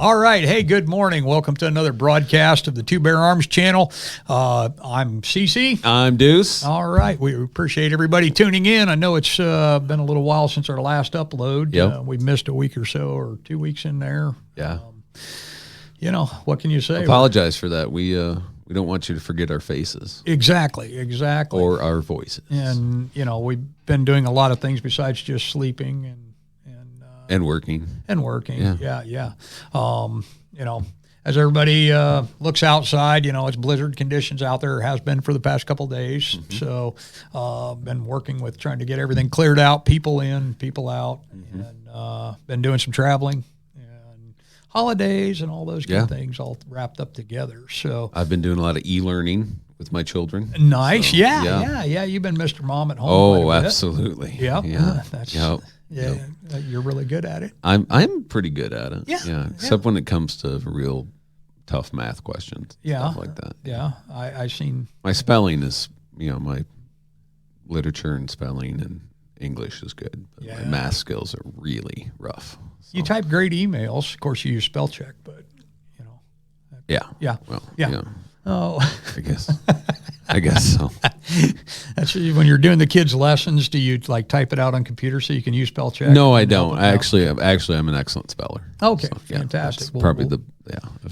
All right. Hey, good morning. Welcome to another broadcast of the Two Bear Arms channel. I'm CC. I'm Deuce. All right. We appreciate everybody tuning in. I know it's been a little while since our last upload. Yep. We missed a week or so, or 2 weeks in there. Yeah. What can you say? Apologize for that. We don't want you to forget our faces. Exactly. Or our voices. And, we've been doing a lot of things besides just sleeping And working. Yeah. As everybody looks outside, it's blizzard conditions out there. It has been for the past couple of days. Mm-hmm. So been working with trying to get everything cleared out, people in, people out, and been doing some traveling and holidays and all those good things all wrapped up together. So I've been doing a lot of e-learning with my children. Nice. So, yeah. You've been Mr. Mom at home. Oh, absolutely. Yep. Yep. You're really good at it. I'm pretty good at it. Yeah. Except when it comes to real tough math questions. Stuff like that. Yeah. I seen my spelling is, my literature and spelling and English is good. But my math skills are really rough. So. You type great emails. Of course, you use spell check, but Yeah. Well, yeah. Oh, I guess so. That's when you're doing the kids' lessons. Do you type it out on computer so you can use spell check? No, I don't. Actually, I'm an excellent speller. Okay, so, fantastic. Probably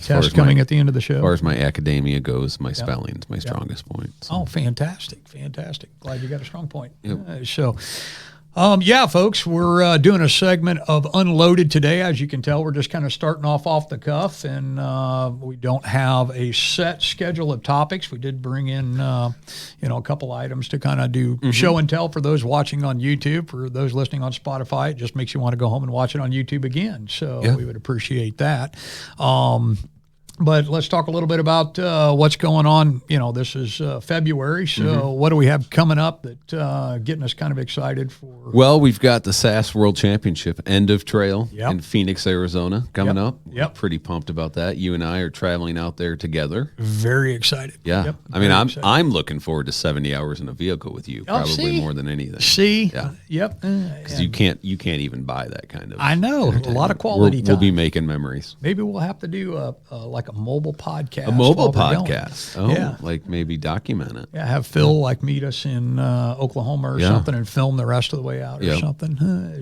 test coming at the end of the show. As far as my academia goes, my spelling's my strongest point. So. Oh, fantastic! Glad you got a strong point. Yep. Folks, we're doing a segment of Unloaded today. As you can tell, we're just kind of starting off the cuff, and we don't have a set schedule of topics. We did bring in, a couple items to kind of do show and tell for those watching on YouTube. For those listening on Spotify, it just makes you want to go home and watch it on YouTube again. So we would appreciate that. But let's talk a little bit about what's going on. This is February, so what do we have coming up that getting us kind of excited for? Well, we've got the SAS World Championship End of Trail in Phoenix, Arizona coming up. Yep. Pretty pumped about that. You and I are traveling out there together. Very excited. Yeah. Yep. I'm looking forward to 70 hours in a vehicle with you, probably more than anything. Yeah. Yep. Because you can't even buy that kind of. I know, a lot of quality time. We'll be making memories. Maybe we'll have to do a mobile podcast. A mobile podcast. Oh, yeah. Like maybe document it. Yeah, have Phil meet us in Oklahoma or something and film the rest of the way out or something. Or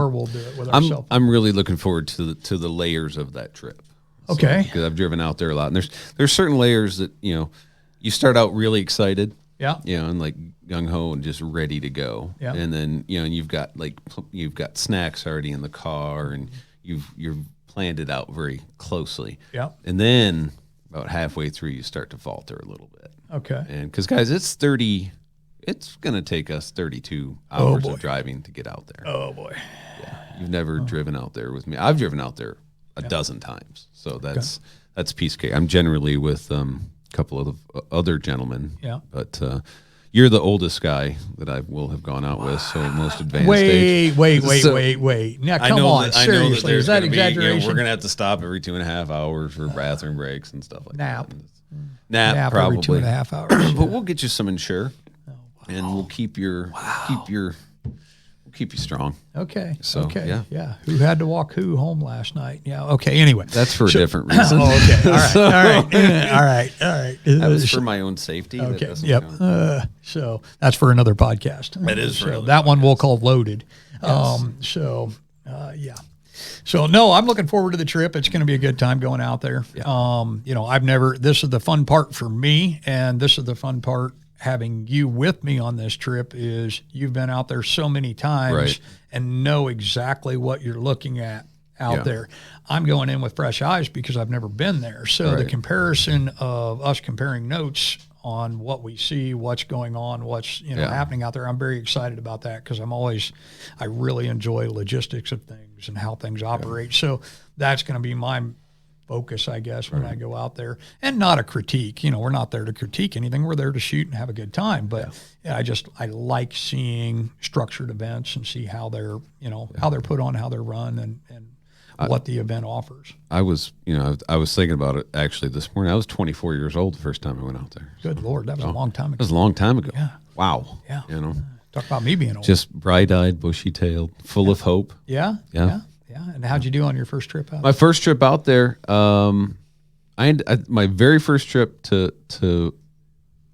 we'll do it with ourselves. I'm really looking forward to the layers of that trip. Okay. Because I've driven out there a lot, and there's certain layers that you start out really excited. Yeah. And like gung ho and just ready to go. Yeah. And then and you've got snacks already in the car, and you're planned it out very closely. Yeah. And then about halfway through, you start to falter a little bit. Okay. And because, guys, it's going to take us 32 hours of driving to get out there. Oh, boy. Yeah. You've never driven out there with me. I've driven out there a dozen times. So that's piece of cake. I'm generally with a couple of other gentlemen. Yeah. But you're the oldest guy that I will have gone out with, so most advanced age. Wait. Now, come on, seriously. Is that exaggeration? We're going to have to stop every 2.5 hours for bathroom breaks and stuff like that. Nap probably. Every 2.5 hours. But we'll get you some Insure, and we'll keep you strong. Okay. So, yeah. Who had to walk who home last night? Yeah. Okay. Anyway, that's for a different reason. Okay. All right. That was for my own safety. Okay. Yep. So that's for another podcast. It is for another that podcast. one we'll call Loaded. Yes. Yeah. So no, I'm looking forward to the trip. It's going to be a good time going out there. Yeah. This is the fun part for me, and this is the fun part having you with me on this trip is you've been out there so many times and know exactly what you're looking at out there. I'm going in with fresh eyes because I've never been there. So the comparison of us comparing notes on what we see, what's going on, what's happening out there, I'm very excited about that because I really enjoy logistics of things and how things operate. So that's going to be my focus, I guess, when I go out there, and not a critique. We're not there to critique anything. We're there to shoot and have a good time. But I like seeing structured events and see how they're, how they're put on, how they're run, and what the event offers. I was thinking about it actually this morning. I was 24 years old the first time I went out there. Good Lord, that was a long time ago. It was a long time ago. Yeah. Wow. Yeah. Talk about me being old. Just bright-eyed, bushy-tailed, full of hope. Yeah. Yeah. And how'd you do on your first trip out? My first trip out there, my very first trip to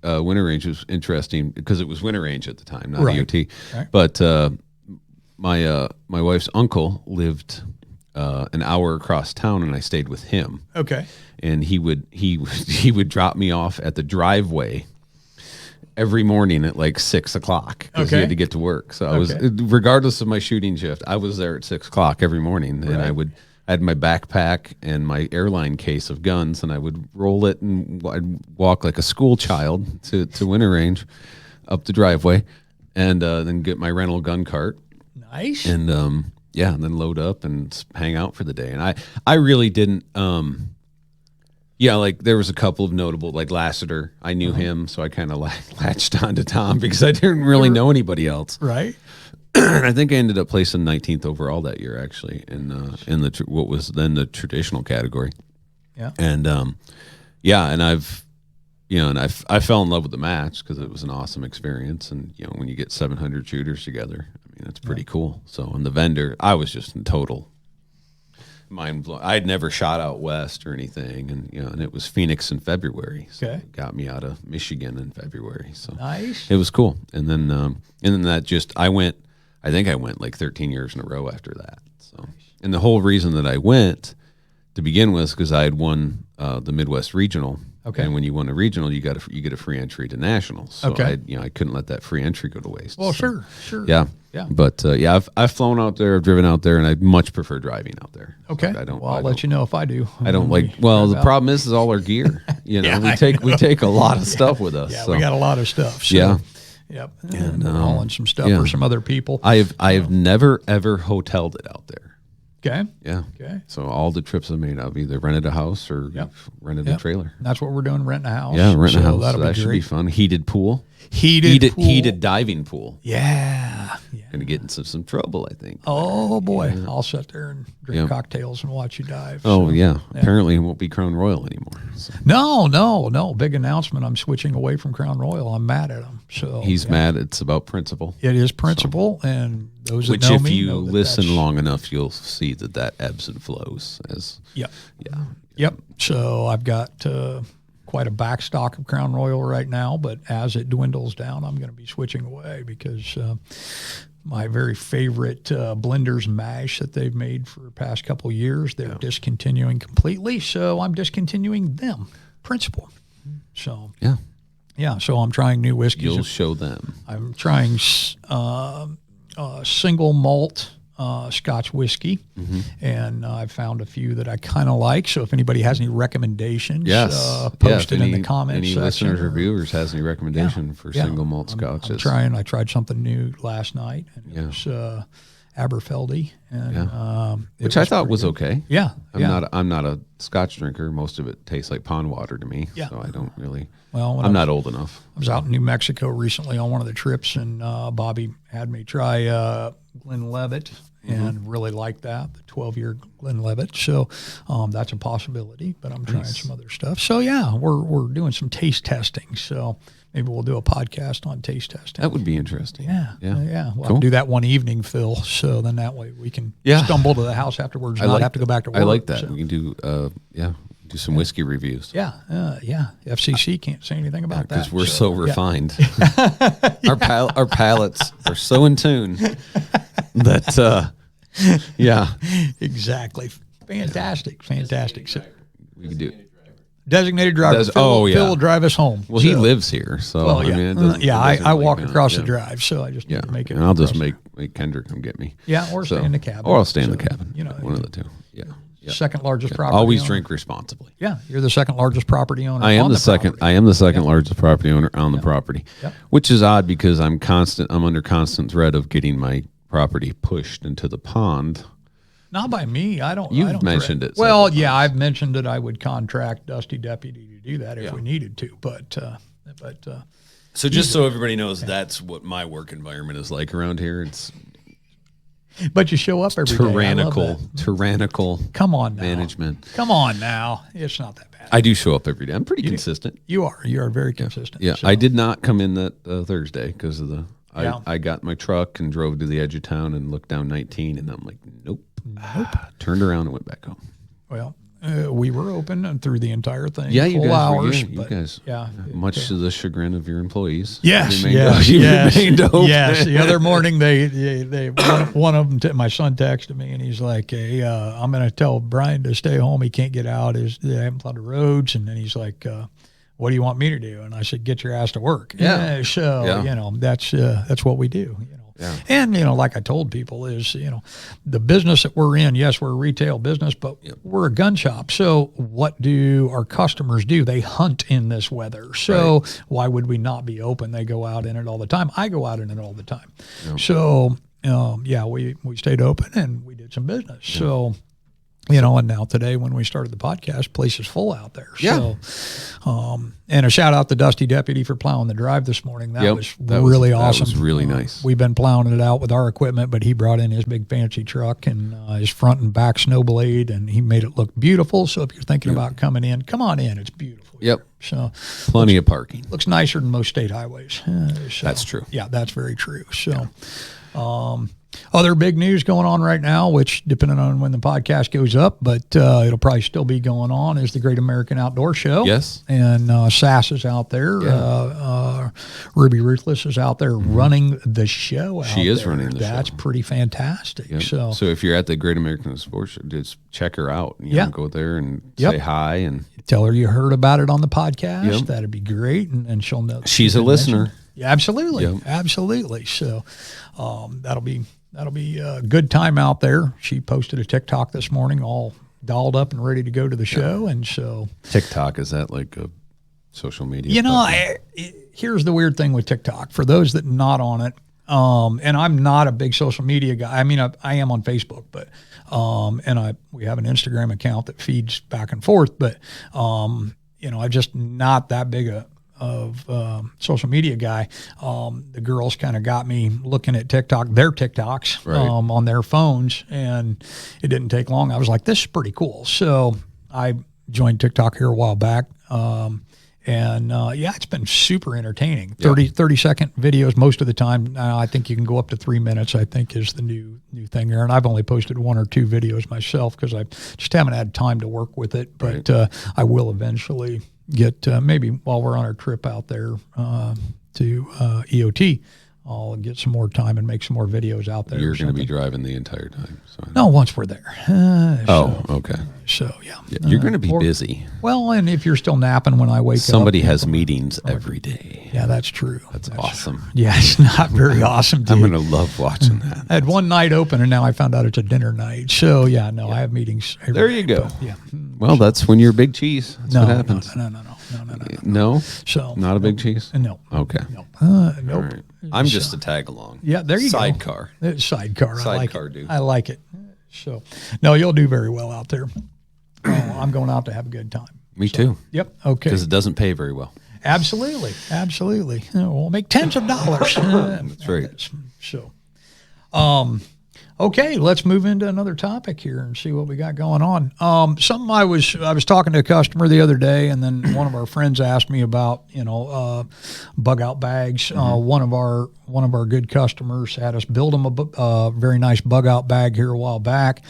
Winter Range was interesting because it was Winter Range at the time, not EOT. Right. But my wife's uncle lived an hour across town, and I stayed with him. Okay. And he would drop me off at the driveway every morning at like 6 o'clock because he had to get to work. So I was, regardless of my shooting shift, I was there at 6 o'clock every morning, and I had my backpack and my airline case of guns, and I would roll it, and I'd walk like a school child to Winter Range up the driveway, and then get my rental gun cart. Nice. And and then load up and hang out for the day. And I really didn't. Like there was a couple of notable, like Lassiter. I knew him, so I kind of latched on to Tom because I didn't really know anybody else. Right. And I think I ended up placing 19th overall that year, actually, in the what was then the traditional category. Yeah. And and I fell in love with the match because it was an awesome experience. And when you get 700 shooters together, I mean, it's pretty cool. So on the vendor, I was just in total mind blown. I'd never shot out west or anything, and it was Phoenix in February. So it got me out of Michigan in February. So nice. It was cool. And then I think I went like 13 years in a row after that. So, and the whole reason that I went to begin with because I had won the Midwest Regional. Okay. And when you won a regional, you get a free entry to nationals. So I couldn't let that free entry go to waste. Well, sure. Yeah. But I've flown out there, I've driven out there, and I much prefer driving out there. Okay. So I'll let you know if I do. I don't like. Well, the problem is all our gear. We take a lot of stuff with us. Yeah, so. We got a lot of stuff. So. Yeah. Yep. And hauling some stuff for some other people. I have never ever hoteled it out there. Okay. Yeah. Okay. So all the trips I made, I've either rented a house or rented a trailer. That's what we're doing, renting a house. Yeah, renting a house. That should be fun. Heated pool. Heated diving pool. Yeah. Going to get into some trouble, I think. Oh, boy. Yeah. I'll sit there and drink cocktails and watch you dive. Oh, yeah. Apparently it won't be Crown Royal anymore. So. No. Big announcement. I'm switching away from Crown Royal. I'm mad at him. So he's mad. It's about principle. It is principle, and those that know me if you listen long enough, you'll see that ebbs and flows. Yep. So I've got quite a backstock of Crown Royal right now, but as it dwindles down, I'm going to be switching away because my very favorite blenders mash that they've made for the past couple of years, they're discontinuing completely. So I'm discontinuing them. Principle. So so I'm trying new whiskeys. You'll show them. I'm trying single malt Scotch whiskey, and I've found a few that I kind of like. So if anybody has any recommendations, post it in the comments section. Any listeners or viewers has any recommendation for single malt Scotches? I tried something new last night, and it was Aberfeldy, and which I thought was okay. Yeah, I'm not a Scotch drinker. Most of it tastes like pond water to me. Yeah. So I don't really. Well, I'm not old enough. I was out in New Mexico recently on one of the trips, and Bobby had me try Glenlivet, and really liked that, the 12-year Glenlivet. So that's a possibility, but I'm trying some other stuff. So we're doing some taste testing. So maybe we'll do a podcast on taste testing. That would be interesting. Yeah. Well, I'll do that one evening, Phil. So then that way we can stumble to the house afterwards and not have to go back to work. I like that. So. We can do do some whiskey reviews. Yeah. FCC can't say anything about that because we're so refined. Our palates are so in tune that exactly. Fantastic. So we can do designated driver. Phil will drive us home. Well, he lives here, so I walk across the drive, so I just need to make it. And I'll just make Kendrick come get me. Yeah, or stay in the cabin. Or I'll stay in the cabin. One of the two. Yeah. Second largest property. Always owner. drink responsibly. Yeah, you're the second largest property owner. I am the second largest property owner on the property, which is odd because I'm under constant threat of getting my property pushed into the pond. Not by me. I don't. You've mentioned it. Well, I've mentioned that I would contract Dusty Deputy to do that if we needed to, but. So just so everybody knows, that's what my work environment is like around here. It's. But you show up every day. Tyrannical. Come on now. Management. Come on now. It's not that bad. I do show up every day. I'm pretty consistent. You are. You are very consistent. Yeah. So. I did not come in that Thursday because of I got my truck and drove to the edge of town and looked down 19, and I'm like, nope. Nope. Turned around and went back home. Well, we were open through the entire thing. Yeah, you full guys hours. You guys. Yeah. Much to the chagrin of your employees. Yes. You remained open. Yes. The other morning, they one of them, my son texted me, and he's like, "Hey, I'm going to tell Brian to stay home. He can't get out. They haven't plowed the roads." And then he's like, "What do you want me to do?" And I said, "Get your ass to work." Yeah. So that's what we do. Yeah. And, like I told people is, the business that we're in, yes, we're a retail business, but we're a gun shop. So what do our customers do? They hunt in this weather. So why would we not be open? They go out in it all the time. I go out in it all the time. Yeah. So, we stayed open and we did some business. Yeah. So, and now today when we started the podcast, place is full out there. Yeah. So, and a shout out to Dusty Deputy for plowing the drive this morning. That was really awesome. That was really nice. We've been plowing it out with our equipment, but he brought in his big fancy truck and his front and back snow blade, and he made it look beautiful. So if you're thinking about coming in, come on in. It's beautiful. Yep. So plenty of parking. Looks nicer than most state highways. That's true. Yeah, that's very true. So, other big news going on right now, which depending on when the podcast goes up, but it'll probably still be going on, is the Great American Outdoor Show. Yes. And Sass is out there. Yeah. Ruby Ruthless is out there running the show. She is running the show. That's pretty fantastic. Yep. So if you're at the Great American Sports Show, just check her out. Go there and say hi and tell her you heard about it on the podcast. Yep. That'd be great, and she'll know. She's a listener. Yeah, absolutely. Yep. Absolutely. So that'll be a good time out there. She posted a TikTok this morning, all dolled up and ready to go to the show. And so TikTok, is that like a social media? Here's the weird thing with TikTok. For those that are not on it, and I'm not a big social media guy. I mean, I am on Facebook, but we have an Instagram account that feeds back and forth. But I'm just not that big of social media guy. The girls kind of got me looking at their TikToks on their phones, and it didn't take long. I was like, this is pretty cool. So I joined TikTok here a while back. It's been super entertaining. 30-second videos most of the time. I think you can go up to 3 minutes, I think, is the new thing there. And I've only posted 1 or 2 videos myself because I just haven't had time to work with it. But I will eventually get, maybe while we're on our trip out there to EOT, I'll get some more time and make some more videos out there. You're going to be driving the entire time. So no, once we're there. Okay. So, yeah. You're going to be busy. Well, and if you're still napping when I wake up. Somebody has meetings every day. Yeah, that's true. That's awesome. True. Yeah, it's not very awesome, dude. I'm going to love watching that. I had one night open, and now I found out it's a dinner night. So, I have meetings every There you day, go. But, yeah. Well, that's when you're big cheese. That's what happens. No. So not a big cheese? No. Okay. Nope. Right. I'm just a tag along. Yeah, there you Sidecar. go. Sidecar. Sidecar, dude. I like it. So, no, you'll do very well out there. I'm going out to have a good time. Me too. Yep. Okay. Because it doesn't pay very well. Absolutely. We'll make tens of dollars. That's right. So, okay, let's move into another topic here and see what we got going on. Something I was talking to a customer the other day, and then one of our friends asked me about Bugout bags. One of our good customers had us build them a very nice Bugout bag here a while back.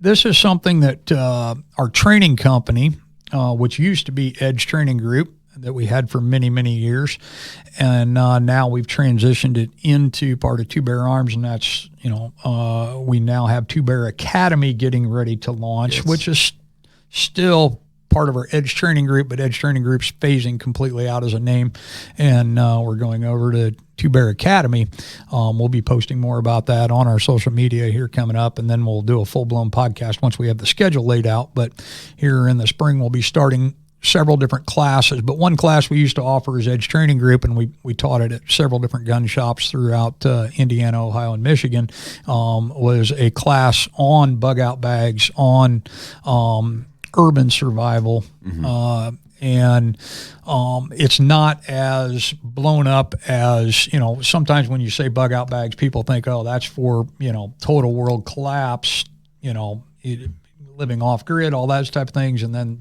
This is something that our training company, which used to be Edge Training Group, that we had for many, many years. And now we've transitioned it into part of Two Bear Arms, and that's, we now have Two Bear Academy getting ready to launch, which is still part of our Edge Training Group, but Edge Training Group's phasing completely out as a name, and we're going over to Two Bear Academy. We'll be posting more about that on our social media here coming up, and then we'll do a full-blown podcast once we have the schedule laid out. But here in the spring, we'll be starting several different classes, but one class we used to offer is Edge Training Group, and we taught it at several different gun shops throughout Indiana, Ohio, and Michigan. Was a class on Bugout bags, on urban survival, and it's not as blown up as, sometimes when you say Bugout bags, people think, oh, that's for, total world collapse, living off grid, all those type of things. And then,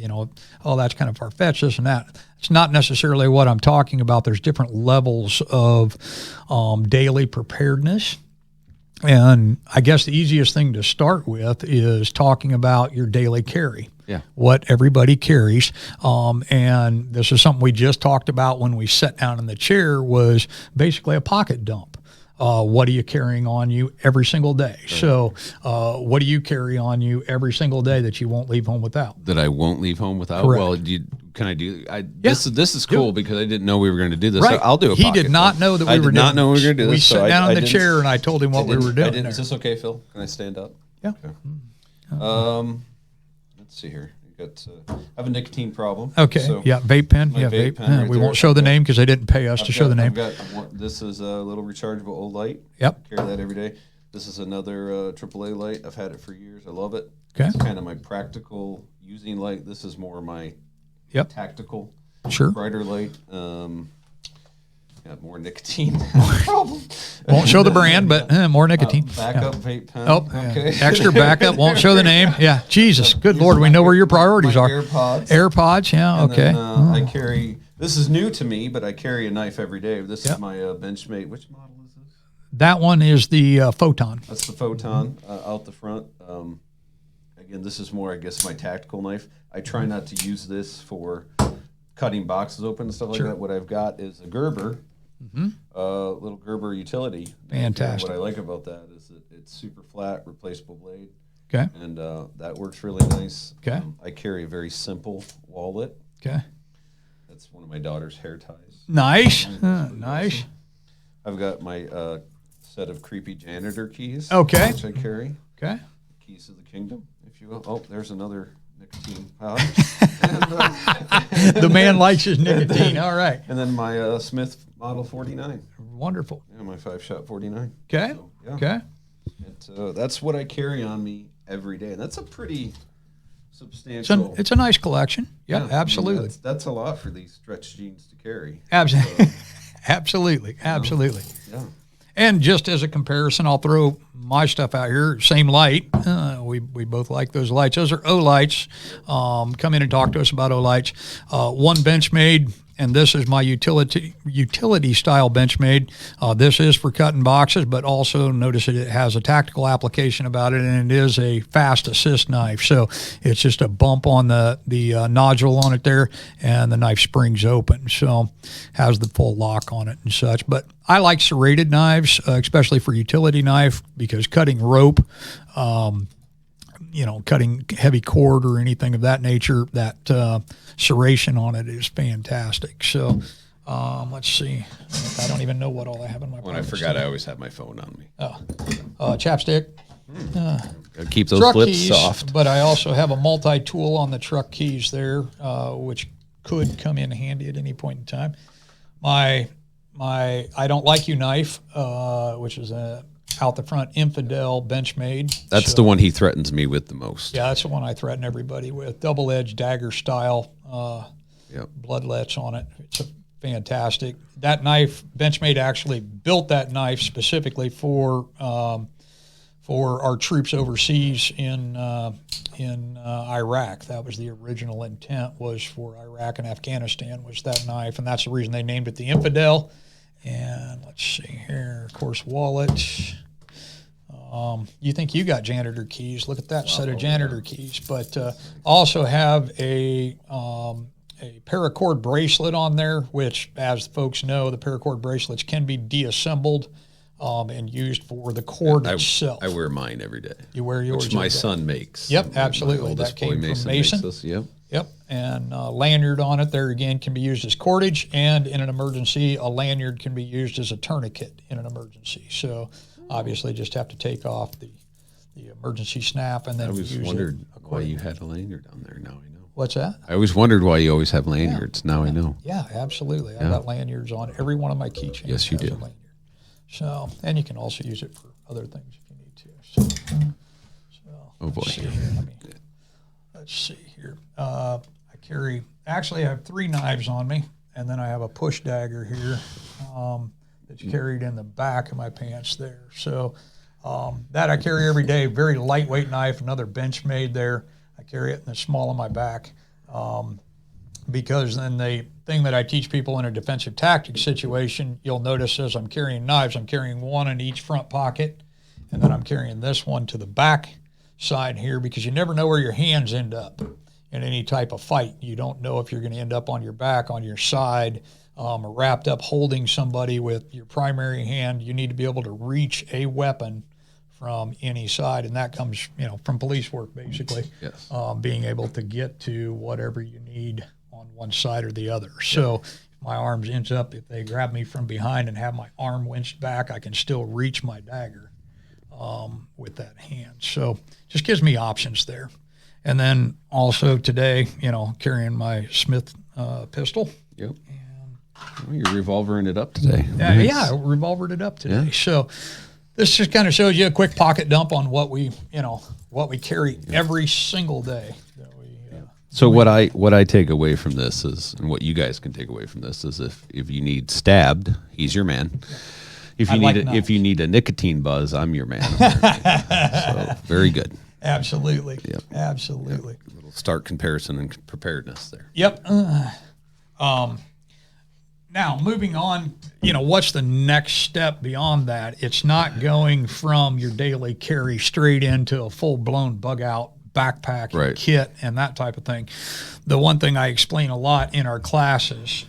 oh, that's kind of far-fetched, this and that. It's not necessarily what I'm talking about. There's different levels of daily preparedness. And I guess the easiest thing to start with is talking about your daily carry. Yeah. What everybody carries. And this is something we just talked about when we sat down in the chair, was basically a pocket dump. What are you carrying on you every single day? Right. So what do you carry on you every single day that you won't leave home without? That I won't leave home without? Correct. Well, can I do this is cool because I didn't know we were going to do this. Right. So I'll do a He pocket did not dump. know that we were doing not know we were going to do this. We sat down in the chair and I told him what we were doing. Is this okay, Phil? Can I stand up? Yeah. Okay. Let's see here. I have a nicotine problem. Okay. So yeah, vape pen. Yeah, vape pen. Right we won't show the name because they didn't pay us to show the name. This is a little rechargeable old light. Yep. Carry that every day. This is another AAA light. I've had it for years. I love it. Okay. It's kind of my practical using light. This is more my tactical, brighter light. Got more nicotine problem. Won't show the brand, but more nicotine. Backup vape pen. Oh, okay. Extra backup. Won't show the name. Yeah. Jesus. Good Lord. We know where your priorities are. AirPods. Yeah. And okay. Then, I carry. This is new to me, but I carry a knife every day. This is my Benchmade. Which model is this? That one is the Photon. That's the Photon out the front. Again, this is more, I guess, my tactical knife. I try not to use this for cutting boxes open and stuff like that. What I've got is a Gerber. Little Gerber utility. Fantastic. What I like about that is that it's super flat, replaceable blade. Okay. And that works really nice. Okay. I carry a very simple wallet. Okay. That's one of my daughter's hair ties. Nice. Nice. I've got my set of creepy janitor keys. Okay. Which I carry. Okay. Keys to the kingdom, if you will. Oh, there's another nicotine pouch. The man likes his nicotine. All right. And then my Smith Model 49. Wonderful. Yeah, my 5-shot 49. Okay. So, yeah. Okay. That's what I carry on me every day. And that's a pretty substantial. It's a nice collection. Yeah, absolutely. I mean, that's a lot for these stretch jeans to carry. Absolutely. Absolutely. Absolutely. Yeah. And just as a comparison, I'll throw my stuff out here. Same light. We both like those lights. Those are O-lights. Come in and talk to us about O-lights. One Benchmade, and this is my utility style Benchmade. This is for cutting boxes, but also notice that it has a tactical application about it, and it is a fast assist knife. So it's just a bump on the nodule on it there, and the knife springs open. So has the full lock on it and such. But I like serrated knives, especially for utility knife, because cutting rope, cutting heavy cord or anything of that nature, that serration on it is fantastic. So let's see. I don't even know what all I have in my When I forgot, I always have my phone on me. Chapstick. Keep those lips keys, soft. But I also have a multi-tool on the truck keys there, which could come in handy at any point in time. My I Don't Like You knife, which is a out the front Infidel Benchmade. That's the one he threatens me with the most. Yeah, that's the one I threaten everybody with. Double-edged dagger style bloodlets on it. It's fantastic. That knife, Benchmade actually built that knife specifically for our troops overseas in Iraq. That was the original intent, was for Iraq and Afghanistan, was that knife, and that's the reason they named it the Infidel. And let's see here, of course, wallet. You think you got janitor keys? Look at that set of janitor keys. But also have a paracord bracelet on there, which, as folks know, the paracord bracelets can be deassembled and used for the cord itself. I wear mine every day. You wear yours? Which my son makes. Yep, absolutely. That came from Mason. Yep, and lanyard on it there again can be used as cordage, and in an emergency, a lanyard can be used as a tourniquet in an emergency. So obviously, just have to take off the emergency snap and then use it. I always wondered why you had a lanyard on there. Now I know. What's that? I always wondered why you always have lanyards. Now I know. Yeah, absolutely. I got lanyards on every one of my keychains. Yes, you do. So, and you can also use it for other things if you need to. So oh boy. Let's see here. I have 3 knives on me, and then I have a push dagger here that's carried in the back of my pants there. So that I carry every day. Very lightweight knife, another Benchmade there. I carry it in the small of my back because then the thing that I teach people in a defensive tactics situation, you'll notice as I'm carrying knives, I'm carrying one in each front pocket, and then I'm carrying this one to the back side here, because you never know where your hands end up in any type of fight. You don't know if you're going to end up on your back, on your side, wrapped up holding somebody with your primary hand. You need to be able to reach a weapon from any side, and that comes, from police work, basically. Yes. Being able to get to whatever you need on one side or the other. So if my arms ends up, if they grab me from behind and have my arm winched back, I can still reach my dagger with that hand. So just gives me options there. And then also today, carrying my Smith pistol. Yep. Well, you're revolvering it up today. Yeah, I revolvered it up today. Yeah. So this just kind of shows you a quick pocket dump on what we carry every single day. So what I take away from this is, and what you guys can take away from this is, if you need stabbed, he's your man. If you need a nicotine buzz, I'm your man. So very good. Absolutely. Yep. Absolutely. Yep. A little stark comparison and preparedness there. Yep. Now, moving on, what's the next step beyond that? It's not going from your daily carry straight into a full-blown bug-out backpack kit and that type of thing. The one thing I explain a lot in our classes,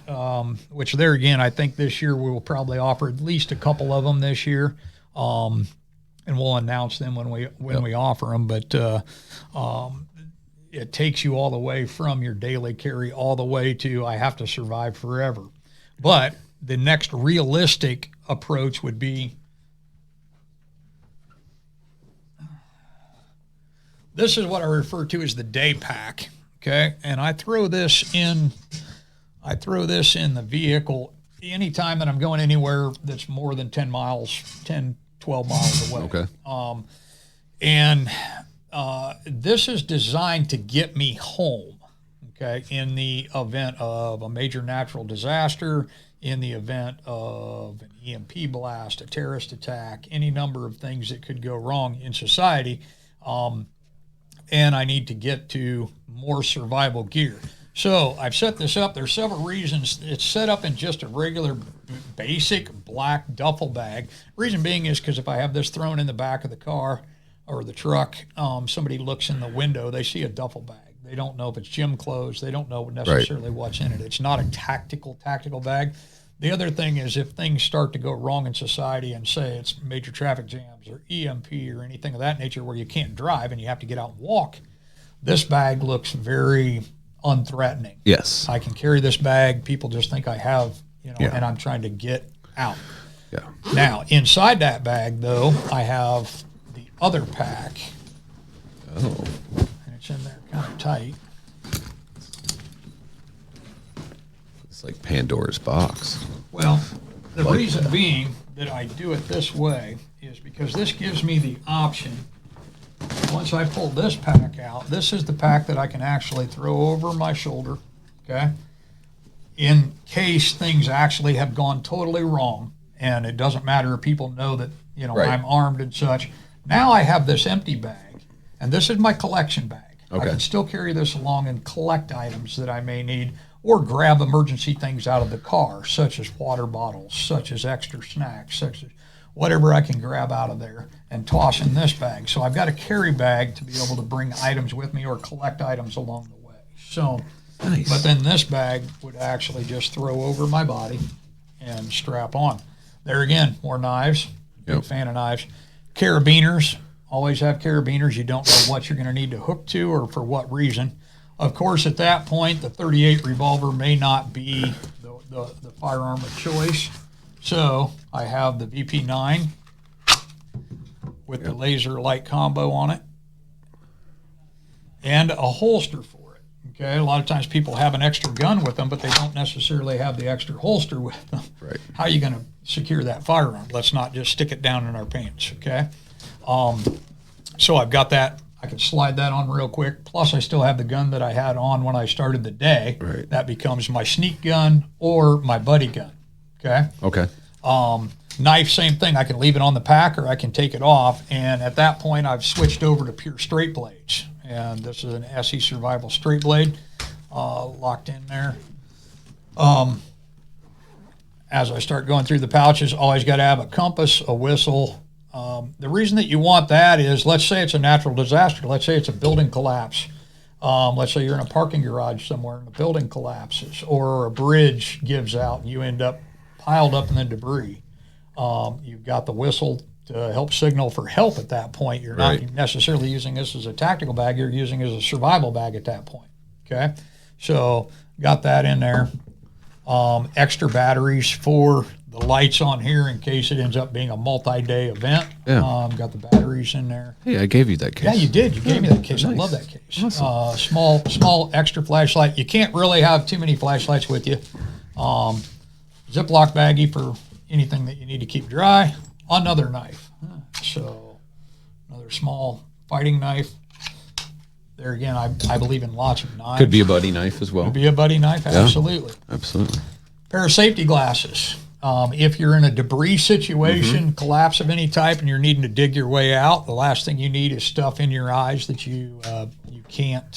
which there again, I think this year we will probably offer at least a couple of them this year, and we'll announce them when we offer them. But it takes you all the way from your daily carry all the way to I have to survive forever. But the next realistic approach would be, this is what I refer to as the day pack, okay? And I throw this in the vehicle anytime that I'm going anywhere that's more than 10, 12 miles away. Okay. This is designed to get me home. Okay, in the event of a major natural disaster, in the event of an EMP blast, a terrorist attack, any number of things that could go wrong in society, and I need to get to more survival gear. So I've set this up. There's several reasons. It's set up in just a regular basic black duffel bag. Reason being is because if I have this thrown in the back of the car or the truck, somebody looks in the window, they see a duffel bag. They don't know if it's gym clothes. They don't know necessarily what's in it. It's not a tactical bag. The other thing is, if things start to go wrong in society, and say it's major traffic jams or EMP or anything of that nature where you can't drive and you have to get out and walk, this bag looks very unthreatening. Yes. I can carry this bag. People just think I have, and I'm trying to get out. Yeah. Now, inside that bag, though, I have the other pack. Oh. In there kind of tight. It's like Pandora's box. Well, the reason being that I do it this way is because this gives me the option. Once I pull this pack out, this is the pack that I can actually throw over my shoulder, okay? In case things actually have gone totally wrong, and it doesn't matter if people know that, I'm armed and such. Now I have this empty bag, and this is my collection bag. Okay. I can still carry this along and collect items that I may need, or grab emergency things out of the car, such as water bottles, such as extra snacks, such as whatever I can grab out of there and toss in this bag. So I've got a carry bag to be able to bring items with me or collect items along the way. So, nice. But then this bag would actually just throw over my body and strap on. There again, more knives. Big fan of knives. Carabiners. Always have carabiners. You don't know what you're going to need to hook to or for what reason. Of course, at that point, the .38 revolver may not be the firearm of choice. So I have the VP9 with the laser light combo on it and a holster for it. Okay, a lot of times people have an extra gun with them, but they don't necessarily have the extra holster with them. Right. How are you going to secure that firearm? Let's not just stick it down in our pants, okay? So I've got that. I can slide that on real quick. Plus, I still have the gun that I had on when I started the day. Right. That becomes my sneak gun or my buddy gun, okay? Okay. Knife, same thing. I can leave it on the pack or I can take it off. And at that point, I've switched over to pure straight blades. And this is an SE Survival straight blade locked in there. As I start going through the pouches, always got to have a compass, a whistle, The reason that you want that is, let's say it's a natural disaster. Let's say it's a building collapse. Let's say you're in a parking garage somewhere and the building collapses, or a bridge gives out and you end up piled up in the debris. You've got the whistle to help signal for help at that point. You're not necessarily using this as a tactical bag. You're using it as a survival bag at that point. Okay? So got that in there. Extra batteries for the lights on here in case it ends up being a multi-day event. Yeah. Got the batteries in there. Hey, I gave you that case. Yeah, you did. You gave me that case. Nice. I love that case. Awesome. Small extra flashlight. You can't really have too many flashlights with you. Ziploc baggie for anything that you need to keep dry. Another knife. So another small fighting knife. There again, I believe in lots of knives. Could be a buddy knife as well. Could be a buddy knife, absolutely. Yeah, absolutely. Pair of safety glasses. If you're in a debris situation, collapse of any type, and you're needing to dig your way out, the last thing you need is stuff in your eyes that you can't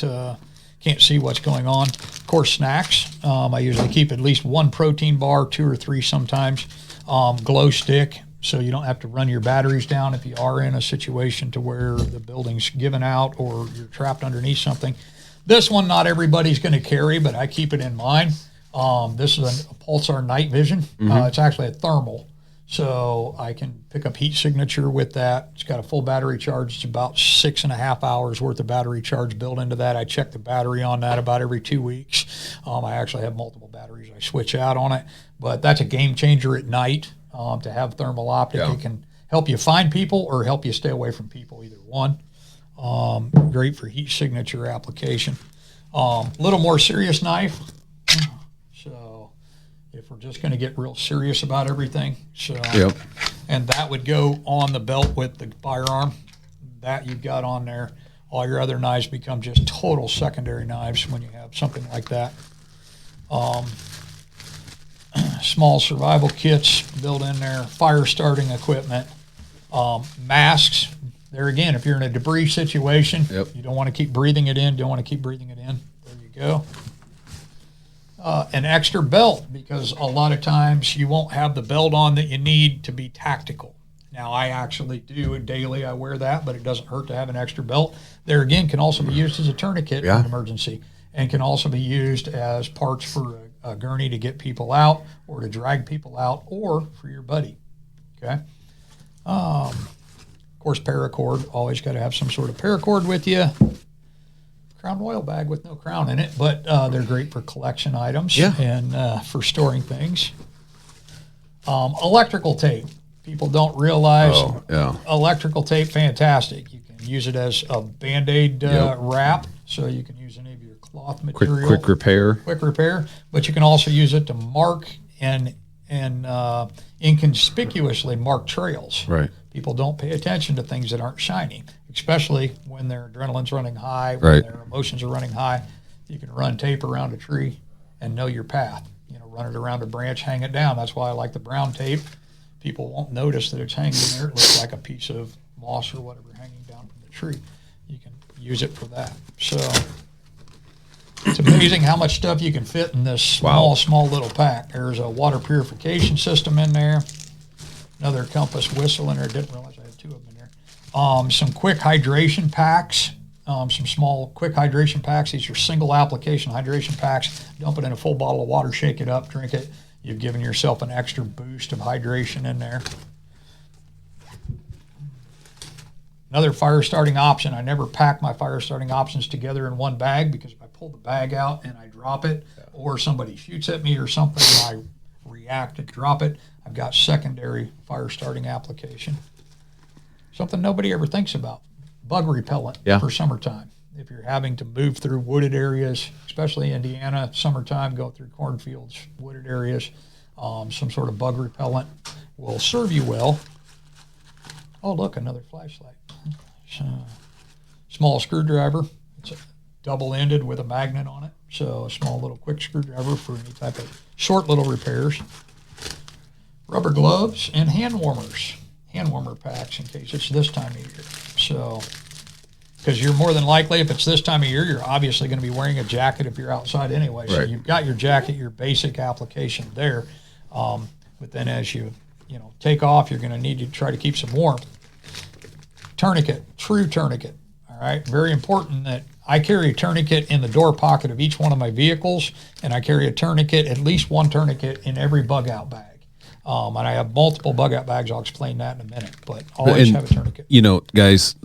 see what's going on. Of course, snacks. I usually keep at least one protein bar, 2 or 3 sometimes. Glow stick, so you don't have to run your batteries down if you are in a situation to where the building's given out or you're trapped underneath something. This one, not everybody's going to carry, but I keep it in mind. This is a Pulsar night vision. It's actually a thermal, so I can pick up heat signature with that. It's got a full battery charge. It's about 6.5 hours worth of battery charge built into that. I check the battery on that about every 2 weeks. I actually have multiple batteries I switch out on it, but that's a game changer at night to have thermal optic. It can help you find people or help you stay away from people, either one. Great for heat signature application. Little more serious knife. So if we're just going to get real serious about everything, and that would go on the belt with the firearm that you've got on there. All your other knives become just total secondary knives when you have something like that. Small survival kits built in there, fire starting equipment, masks. There again, if you're in a debris situation, you don't want to keep breathing it in, There you go. An extra belt, because a lot of times you won't have the belt on that you need to be tactical. Now, I actually do daily. I wear that, but it doesn't hurt to have an extra belt. There again, can also be used as a tourniquet in an emergency, and can also be used as parts for a gurney to get people out or to drag people out, or for your buddy. Okay. Of course, paracord. Always got to have some sort of paracord with you. Crown Royal bag with no crown in it, but they're great for collection items and for storing things. Electrical tape. People don't realize electrical tape, fantastic. You can use it as a Band-Aid wrap, so you can use any of your cloth material. Quick repair. But you can also use it to mark and inconspicuously mark trails. Right. People don't pay attention to things that aren't shiny, especially when their adrenaline's running high, when their emotions are running high. You can run tape around a tree and know your path. Run it around a branch, hang it down. That's why I like the brown tape. People won't notice that it's hanging there. It looks like a piece of moss or whatever hanging down from the tree. You can use it for that. So it's amazing how much stuff you can fit in this small little pack. There's a water purification system in there. Another compass whistle in there. Didn't realize I had 2 of them in there. Some quick hydration packs. Some small quick hydration packs. These are single application hydration packs. Dump it in a full bottle of water, shake it up, drink it. You've given yourself an extra boost of hydration in there. Another fire starting option. I never pack my fire starting options together in one bag, because if I pull the bag out and I drop it, or somebody shoots at me or something and I react and drop it, I've got secondary fire starting application. Something nobody ever thinks about. Bug repellent for summertime. If you're having to move through wooded areas, especially Indiana, summertime, go through cornfields, wooded areas, some sort of bug repellent will serve you well. Oh, look, another flashlight. Small screwdriver. It's double-ended with a magnet on it. So a small little quick screwdriver for any type of short little repairs. Rubber gloves and hand warmers. Hand warmer packs in case it's this time of year. So, because you're more than likely, if it's this time of year, you're obviously going to be wearing a jacket if you're outside anyway. So you've got your jacket, your basic application there. But then as you take off, you're going to need to try to keep some warmth. Tourniquet, true tourniquet. All right, very important that I carry a tourniquet in the door pocket of each one of my vehicles, and I carry a tourniquet, at least one tourniquet, in every bug-out bag. And I have multiple bug-out bags. I'll explain that in a minute, but always have a tourniquet. Guys,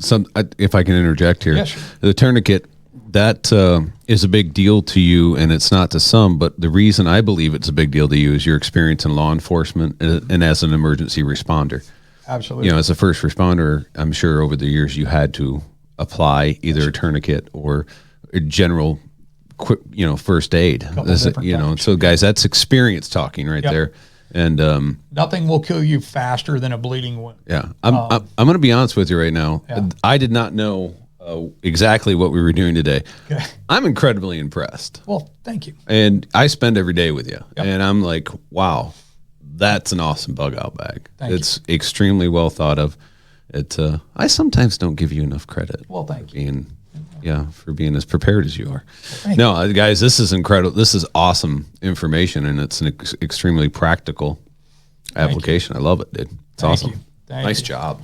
if I can interject here, yes, sir. The tourniquet, that is a big deal to you, and it's not to some, but the reason I believe it's a big deal to you is your experience in law enforcement and as an emergency responder. Absolutely. As a first responder, I'm sure over the years you had to apply either a tourniquet or a general first aid. So guys, that's experience talking right there. And nothing will kill you faster than a bleeding wound. Yeah, I'm going to be honest with you right now. Yeah. I did not know exactly what we were doing today. Okay. I'm incredibly impressed. Well, thank you. And I spend every day with you, and I'm like, wow, that's an awesome bug-out bag. It's extremely well thought of. I sometimes don't give you enough credit. Well, thank you. For being as prepared as you are. No, guys, this is incredible. This is awesome information, and it's an extremely practical application. I love it, dude. It's awesome. Nice job.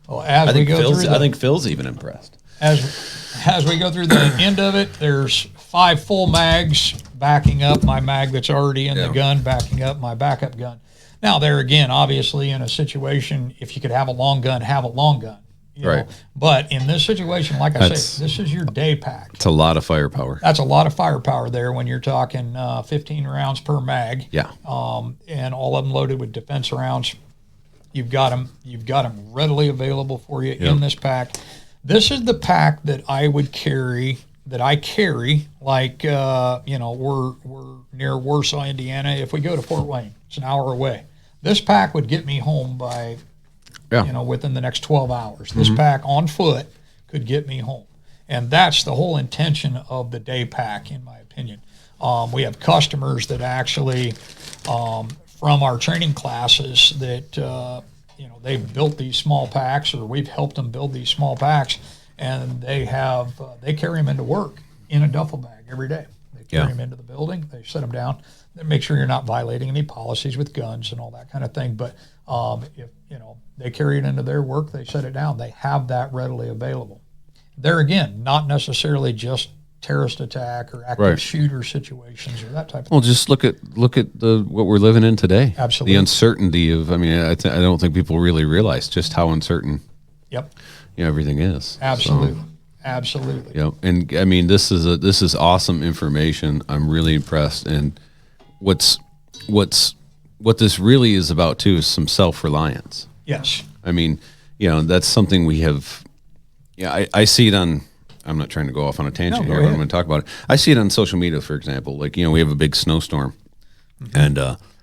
Well, I think Phil's even impressed. As we go through the end of it, there's 5 full mags backing up my mag that's already in the gun, backing up my backup gun. Now, there again, obviously, in a situation, if you could have a long gun, have a long gun. You know? But in this situation, like I say, this is your day pack. It's a lot of firepower. That's a lot of firepower there when you're talking 15 rounds per mag. Yeah. And all of them loaded with defense rounds. You've got them readily available for you in this pack. This is the pack that I would carry. Like we're near Warsaw, Indiana. If we go to Fort Wayne, it's an hour away. This pack would get me home by within the next 12 hours. This pack on foot could get me home. And that's the whole intention of the day pack, in my opinion. We have customers that actually, from our training classes, that, they've built these small packs, or we've helped them build these small packs, and they carry them into work in a duffel bag every day. They carry them into the building, they set them down, they make sure you're not violating any policies with guns and all that kind of thing. But if they carry it into their work, they set it down, they have that readily available. There again, not necessarily just terrorist attack or active shooter situations or that type of thing. Well, just look at what we're living in today. Absolutely. The uncertainty of, I don't think people really realize just how uncertain everything is. Absolutely. So, absolutely. And this is awesome information. I'm really impressed. And what this really is about too is some self-reliance. Yes. That's something we have. I see it on. I'm not trying to go off on a tangent here. I'm going to talk about it. I see it on social media, for example. Like, we have a big snowstorm and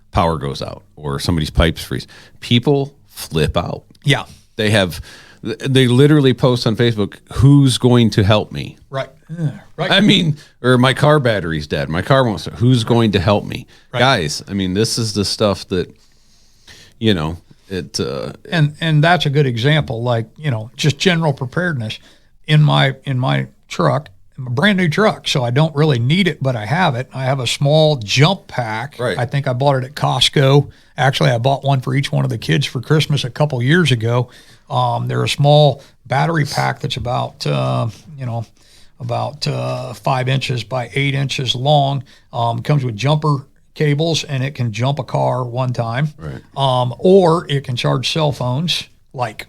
power goes out or somebody's pipes freeze. People flip out. Yeah. They literally post on Facebook, who's going to help me? Right. Right. Or my car battery's dead. My car won't start. Who's going to help me? Right. Guys, this is the stuff that, and that's a good example. Like, just general preparedness. In my truck, a brand new truck, so I don't really need it, but I have it. I have a small jump pack. Right. I think I bought it at Costco. Actually, I bought one for each one of the kids for Christmas a couple years ago. They're a small battery pack that's about 5 inches by 8 inches long. Comes with jumper cables, and it can jump a car one time. Right. Or it can charge cell phones like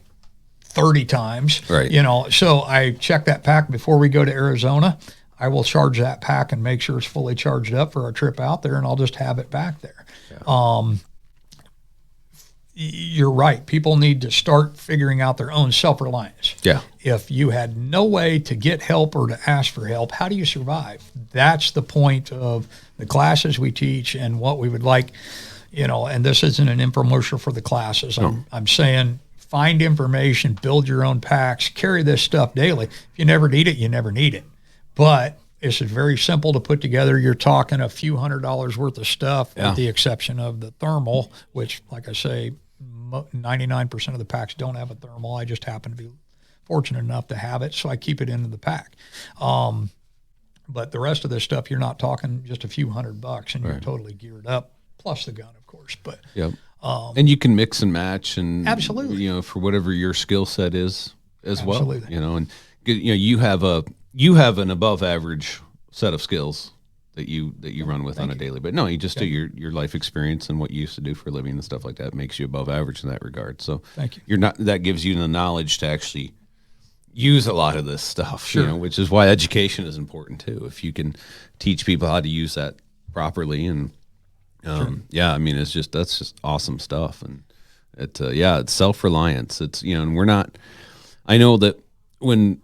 30 times. Right. So I check that pack before we go to Arizona. I will charge that pack and make sure it's fully charged up for our trip out there, and I'll just have it back there. Yeah. You're right. People need to start figuring out their own self-reliance. Yeah. If you had no way to get help or to ask for help, how do you survive? That's the point of the classes we teach and what we would like, and this isn't an infomercial for the classes. No. I'm saying find information, build your own packs, carry this stuff daily. If you never need it, you never need it. But it's very simple to put together. You're talking a few $100s worth of stuff, with the exception of the thermal, which, like I say, 99% of the packs don't have a thermal. I just happen to be fortunate enough to have it, so I keep it into the pack. But the rest of this stuff, you're not talking just a few $100, and you're totally geared up, plus the gun, of course. But and you can mix and match, and absolutely, for whatever your skill set is. as Absolutely. well. You know, and you have an above average set of skills that you run with on a daily. But no, you just do your life experience and what you used to do for a living and stuff like that makes you above average in that regard. So thank you. That gives you the knowledge to actually use a lot of this stuff, sure. Which is why education is important too. If you can teach people how to use that properly, and yeah, I mean, that's just awesome stuff. And it's self-reliance. It's, and we're not, I know that when,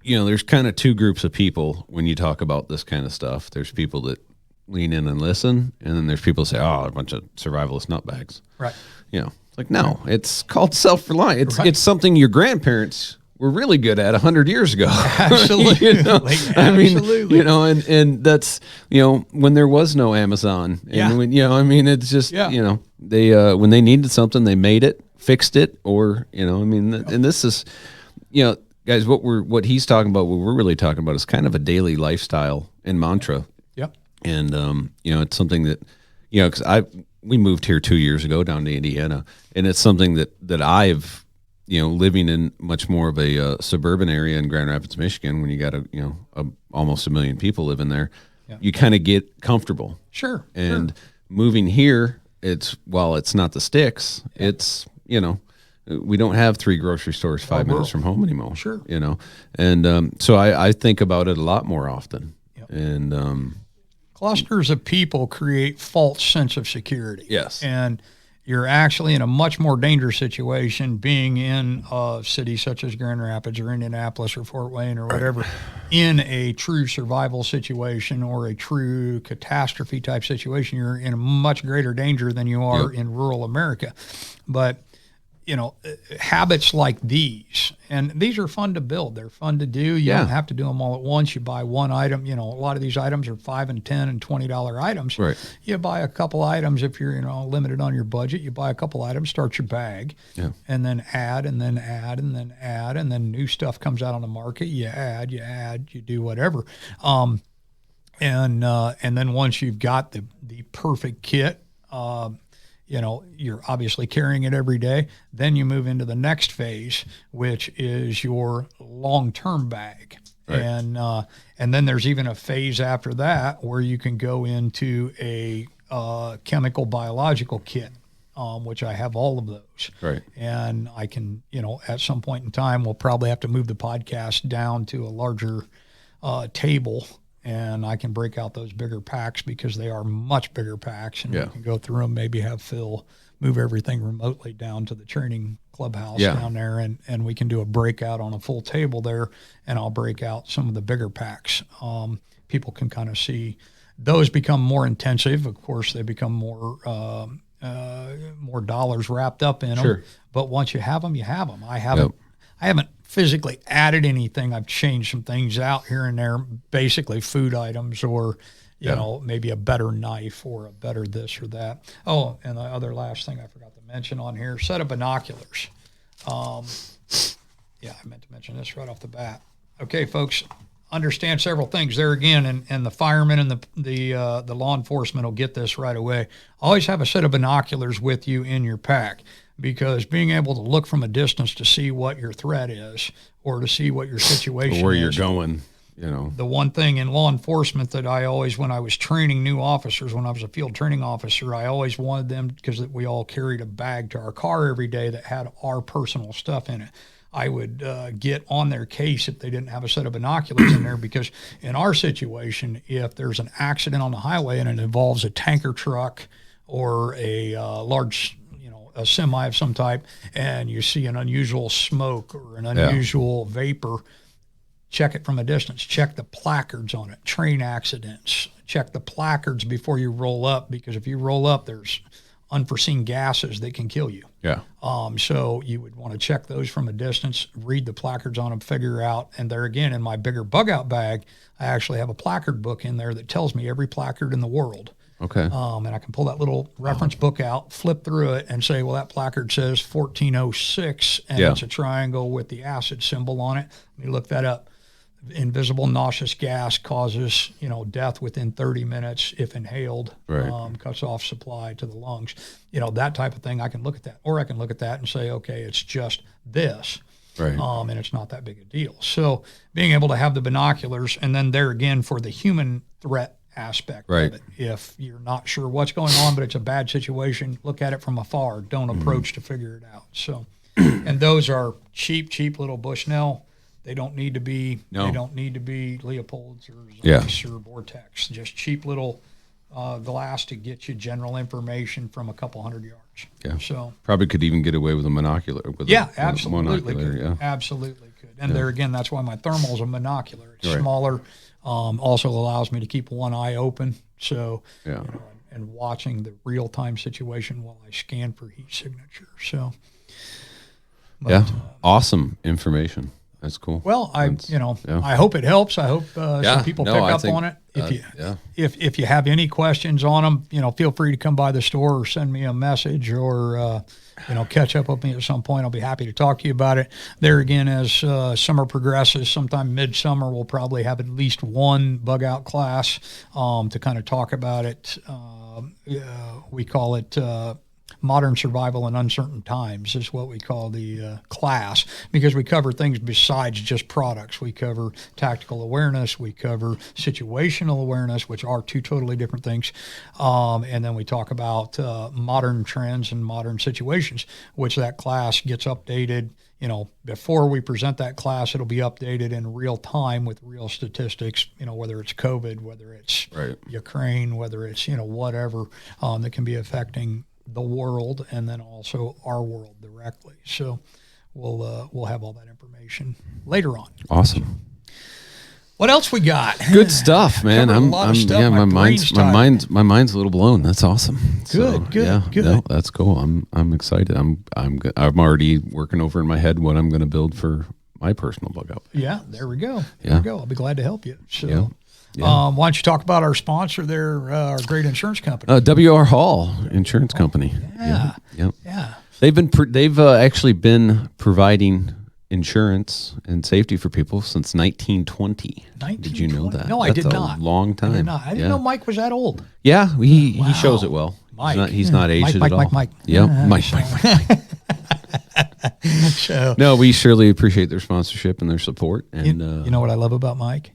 there's kind of two groups of people when you talk about this kind of stuff. There's people that lean in and listen, and then there's people who say, oh, a bunch of survivalist nutbags. Right. Like, no, it's called self-reliance. It's something your grandparents were really good at 100 years ago. Absolutely. I mean, and that's, when there was no Amazon, and when, it's just, they, when they needed something, they made it, fixed it, or, and this is, guys, what he's talking about, what we're really talking about is kind of a daily lifestyle and mantra. Yep. And, it's something that, because we moved here 2 years ago down to Indiana, and it's something that I've, living in much more of a suburban area in Grand Rapids, Michigan, when you got almost 1 million people living there, you kind of get comfortable. Sure. And moving here, it's not the sticks. It's, we don't have 3 grocery stores 5 minutes from home anymore. Sure. And so I think about it a lot more often. Yep. And clusters of people create false sense of security. Yes. And you're actually in a much more dangerous situation being in a city such as Grand Rapids or Indianapolis or Fort Wayne or whatever, in a true survival situation or a true catastrophe type situation. You're in a much greater danger than you are in rural America. But habits like these, and these are fun to build. They're fun to do. You don't have to do them all at once. You buy one item. A lot of these items are $5 and $10 and $20 items. Right. You buy a couple items if you're limited on your budget. You buy a couple items, start your bag, and then add, and then add, and then add, and then new stuff comes out on the market. You add, you do whatever, and then once you've got the perfect kit. You're obviously carrying it every day. Then you move into the next phase, which is your long-term bag. Right. And then there's even a phase after that where you can go into a chemical biological kit, which I have all of those. Right. And I can, at some point in time, we'll probably have to move the podcast down to a larger table, and I can break out those bigger packs because they are much bigger packs, and we can go through them, maybe have Phil move everything remotely down to the training clubhouse down there, and we can do a breakout on a full table there, and I'll break out some of the bigger packs. People can kind of see those become more intensive. Of course, they become more dollars wrapped up in them. Sure. But once you have them, you have them. I haven't physically added anything. I've changed some things out here and there, basically food items or, maybe a better knife or a better this or that. Oh, and the other last thing I forgot to mention on here, set of binoculars. I meant to mention this right off the bat. Okay, folks, understand several things there again, and the firemen and the law enforcement will get this right away. Always have a set of binoculars with you in your pack, because being able to look from a distance to see what your threat is or to see what your situation is. Where you're going, The one thing in law enforcement that I always, when I was training new officers, when I was a field training officer, I always wanted them, because we all carried a bag to our car every day that had our personal stuff in it. I would get on their case if they didn't have a set of binoculars in there, because in our situation, if there's an accident on the highway and it involves a tanker truck or a large a semi of some type, and you see an unusual smoke or an unusual vapor, check it from a distance. Check the placards on it. Train accidents. Check the placards before you roll up, because if you roll up, there's unforeseen gases that can kill you. Yeah. So you would want to check those from a distance, read the placards on them, figure out. And there again, in my bigger Bugout bag, I actually have a placard book in there that tells me every placard in the world. Okay. And I can pull that little reference book out, flip through it, and say, well, that placard says 1406, and it's a triangle with the acid symbol on it. Let me look that up. Invisible noxious gas causes, death within 30 minutes if inhaled, cuts off supply to the lungs. That type of thing, I can look at that. Or I can look at that and say, okay, it's just this. Right. And it's not that big a deal. So being able to have the binoculars, and then there again for the human threat aspect of it. If you're not sure what's going on, but it's a bad situation, look at it from afar. Don't approach to figure it out. So, and those are cheap little Bushnell. They don't need to be. They don't need to be Leopold's or Zeiss or Vortex. Just cheap little glass to get you general information from a couple hundred yards. Yeah. So probably could even get away with a monocular. Absolutely could. Absolutely could. And there again, that's why my thermal's a monocular. It's smaller. Also allows me to keep one eye open. So and watching the real time situation while I scan for heat signature. So. But, awesome information. That's cool. Well, I hope it helps. I hope some people pick up on it. If you have any questions on them, feel free to come by the store or send me a message or catch up with me at some point. I'll be happy to talk to you about it. There again, as summer progresses, sometime midsummer, we'll probably have at least one Bugout class to kind of talk about it. We call it Modern Survival in Uncertain Times is what we call the class, because we cover things besides just products. We cover tactical awareness, we cover situational awareness, which are two totally different things, and then we talk about modern trends and modern situations, which that class gets updated. Before we present that class, it'll be updated in real time with real statistics, whether it's COVID, whether it's Ukraine, whether it's, whatever that can be affecting the world, and then also our world directly. So we'll have all that information later on. Awesome. What else we got? Good stuff, man. My mind's my mind's a little blown. That's awesome. Good. No, that's cool. I'm excited. I'm already working over in my head what I'm going to build for my personal Bugout. Yeah, there we go. I'll be glad to help you. So. Yeah. Why don't you talk about our sponsor there, our great insurance company? W.R. Hall Insurance Company. Yeah. They've actually been providing insurance and safety for people since 1920. Did you know that? No, I did not. A long time. I did not. I didn't know Mike was that old. Yeah, he shows it well. Mike. He's not aged at all. Mike. Yeah, Mike. So, no, we surely appreciate their sponsorship and their support. And you know what I love about Mike?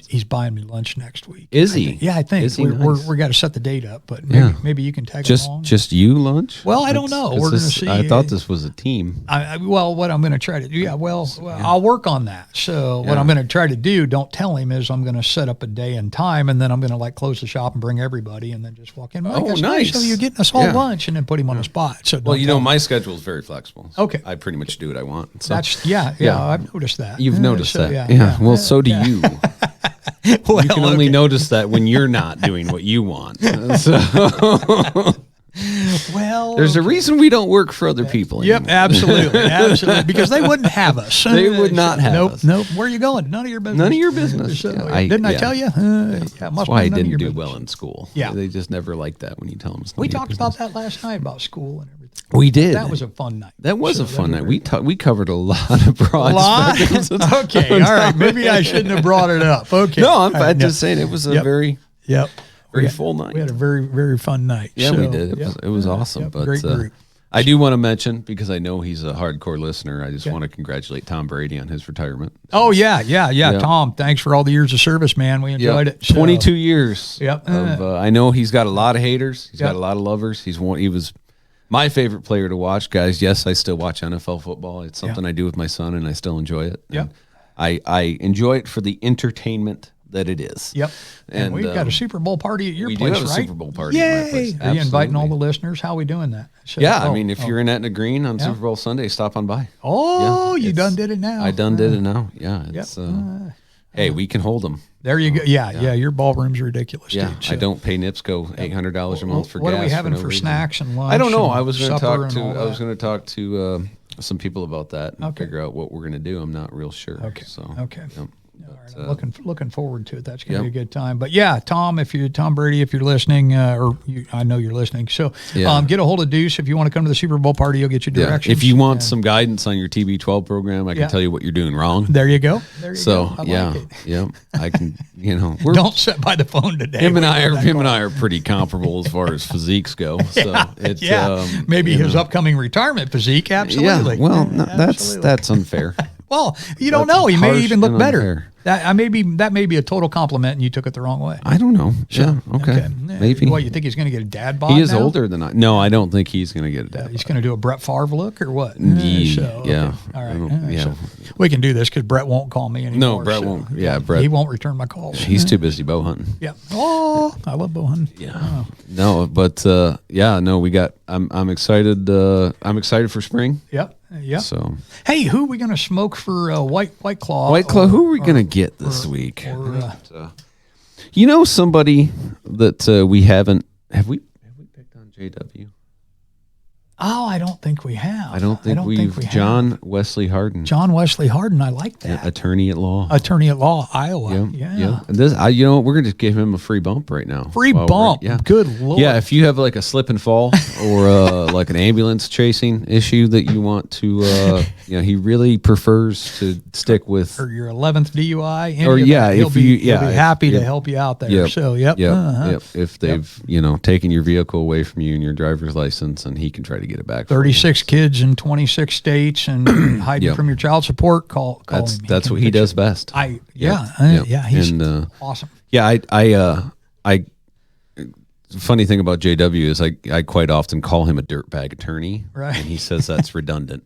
He's buying me lunch next week. Is he? I think. Is he nice? We're got to set the date up, but maybe you can tag along. Just you lunch? Well, I don't know. We're going to see. I thought this was a team. What I'm going to try to do, I'll work on that. So what I'm going to try to do, don't tell him, is I'm going to set up a day and time, and then I'm going to close the shop and bring everybody, and then just walk in. Oh, nice. So you're getting us all lunch, and then put him on the spot. So my schedule is very flexible. So okay. I pretty much do what I want. So. I've noticed that. You've noticed that. Yeah. Well, so do you. You can only notice that when you're not doing what you want. So. Well, there's a reason we don't work for other people anymore. Yep, absolutely, because they wouldn't have us. They would not have us. Nope. Where are you going? None of your business. None of your business. Didn't I tell you? That's why I didn't do well in school. Yeah, they just never like that when you tell them. We talked about that last night about school and everything. We did. That was a fun night. That was a fun night. We covered a lot of broad spectrums. Okay, all right. Maybe I shouldn't have brought it up. Okay. No, I'm just saying it was a very full night. We had a very, very fun night. Yeah, we did. It was awesome. But great group. I do want to mention, because I know he's a hardcore listener, I just want to congratulate Tom Brady on his retirement. Oh, yeah. Tom, thanks for all the years of service, man. We enjoyed it. 22 years. Yep. I know he's got a lot of haters. He's got a lot of lovers. He was my favorite player to watch, guys. Yes, I still watch NFL football. It's something I do with my son, and I still enjoy it. Yeah. I enjoy it for the entertainment that it is. Yep. And we've got a Super Bowl party at your place, right? We do have a Super Bowl party at my place. Are you inviting all the listeners? How are we doing that? I mean, if you're in Etna Green on Super Bowl Sunday, stop on by. Oh, you done did it now. I done did it now. Yeah. It's, hey, we can hold them. There you go. Yeah. Your ballroom's ridiculous, dude. I don't pay NIPSCO $800 a month for gas. What are we having for snacks and lunch? I don't know. I was going to talk to some people about that and figure out what we're going to do. I'm not real sure. Okay. So, okay. All right, I'm looking forward to it. That's going to be a good time. But yeah, Tom Brady, if you're listening, I know you're listening. So get a hold of Deuce if you want to come to the Super Bowl party. He'll get you directions. If you want some guidance on your TB12 program, I can tell you what you're doing wrong. There you go. I can. Don't sit by the phone today. Him and I are pretty comparable as far as physiques go. So maybe his upcoming retirement physique. Absolutely. Yeah. Well, that's unfair. Well, you don't know. He may even look better. That may be a total compliment, and you took it the wrong way. I don't know. Yeah. Okay. Maybe. What, you think he's going to get a dad bod? He is older than I. No, I don't think he's going to get a dad bod. He's going to do a Brett Favre look or what? Yeah. All right. So we can do this because Brett won't call me anymore. No, Brett won't. Yeah, Brett. He won't return my calls. He's too busy bow hunting. Yeah. Oh, I love bow hunting. Yeah. Oh. No, but we got. I'm excited. I'm excited for spring. Yep. Yeah. So, hey, who are we going to smoke for White Claw? White Claw. Who are we going to get this week? Somebody that we haven't. Have we picked on JW? Oh, I don't think we have. I don't think we've. John Wesley Harden. John Wesley Harden. I like that. Yeah, attorney at law, Iowa. Yeah. And this, we're going to give him a free bump right now. Free bump. Yeah. Good Lord. Yeah. If you have like a slip and fall or like an ambulance chasing issue that you want to, he really prefers to stick with. Or your 11th DUI. He'll be happy to help you out there. So, If they've, taken your vehicle away from you and your driver's license, and he can try to get it back. 36 kids in 26 states and hiding from your child support. Call him. That's what he does best. He's awesome. Yeah, I funny thing about JW is I quite often call him a dirtbag attorney, right? And he says that's redundant.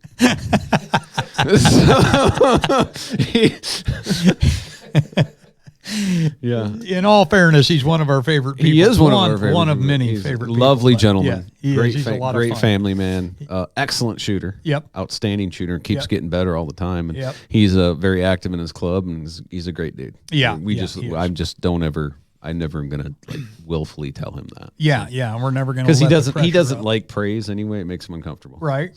Yeah. In all fairness, he's one of our favorite people. He is one of our favorite. One of many favorite people. Lovely gentleman. Yeah, great family man. Excellent shooter. Yep. Outstanding shooter. Keeps getting better all the time. And he's very active in his club, and he's a great dude. Yeah. I never am gonna willfully tell him that. Yeah. We're never gonna, because he doesn't like praise anyway. It makes him uncomfortable. Right.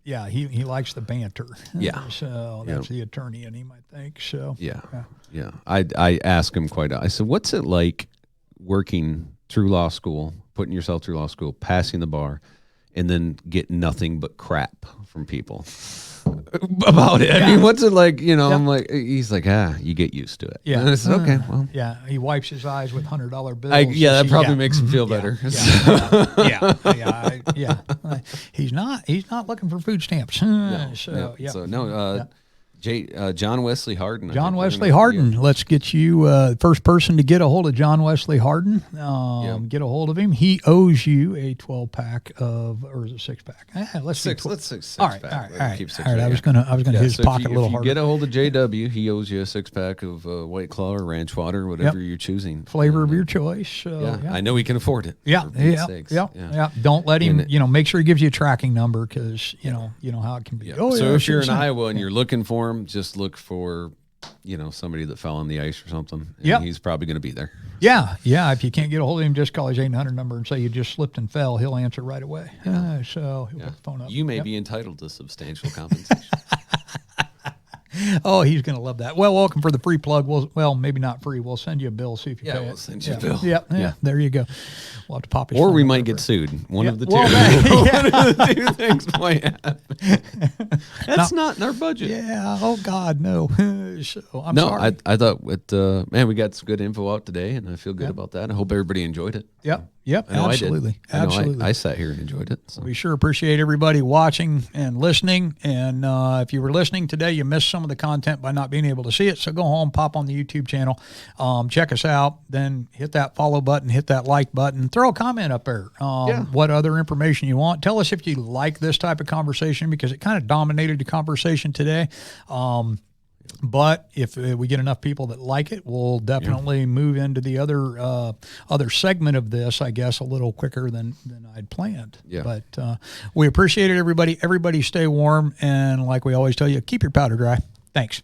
Yeah, he likes the banter. Yeah. So that's the attorney in him, I think. So yeah. I ask him I said, what's it like working through law school, putting yourself through law school, passing the bar, and then get nothing but crap from people about it? I mean, what's it like? I'm like, he's like, you get used to it. Yeah. And I said, okay, well. Yeah, he wipes his eyes with $100 bills. That probably makes him feel better. Yeah. He's not looking for food stamps. John Wesley Harden. John Wesley Harden. Let's get you first person to get a hold of John Wesley Harden. Get a hold of him. He owes you a 12-pack or is it 6-pack? Let's six. Let's six. All right. Keep six. All right. I was gonna hit his pocket a little harder. If you get a hold of JW, he owes you a 6-pack of White Claw or Ranch Water, whatever you're choosing. Flavor of your choice. I know he can afford it. Yeah. Don't let him. Make sure he gives you a tracking number because you know how it can be. So if you're in Iowa and you're looking for him, just look for somebody that fell on the ice or something. And he's probably going to be there. Yeah. If you can't get a hold of him, just call his 800 number and say you just slipped and fell. He'll answer right away. So he'll put the phone up. You may be entitled to substantial compensation. Oh, he's going to love that. Well, welcome for the free plug. Well, maybe not free. We'll send you a bill. See if you pay it. We'll send you a bill. Yeah. There you go. We'll have to pop his or phone we up might get sued. One of the two. One of the two things might happen. That's not in our budget. Yeah. Oh God, no. So I'm sorry. I thought we got some good info out today, and I feel good about that. I hope everybody enjoyed it. Yep. Absolutely. I sat here and enjoyed it. So. We sure appreciate everybody watching and listening. And if you were listening today, you missed some of the content by not being able to see it. So go home, pop on the YouTube channel, check us out, then hit that follow button, hit that like button, throw a comment up there. What other information you want. Tell us if you like this type of conversation because it kind of dominated the conversation today. But if we get enough people that like it, we'll definitely move into the other segment of this, I guess, a little quicker than I'd planned. Yeah. But we appreciate it, everybody. Everybody stay warm. And like we always tell you, keep your powder dry. Thanks.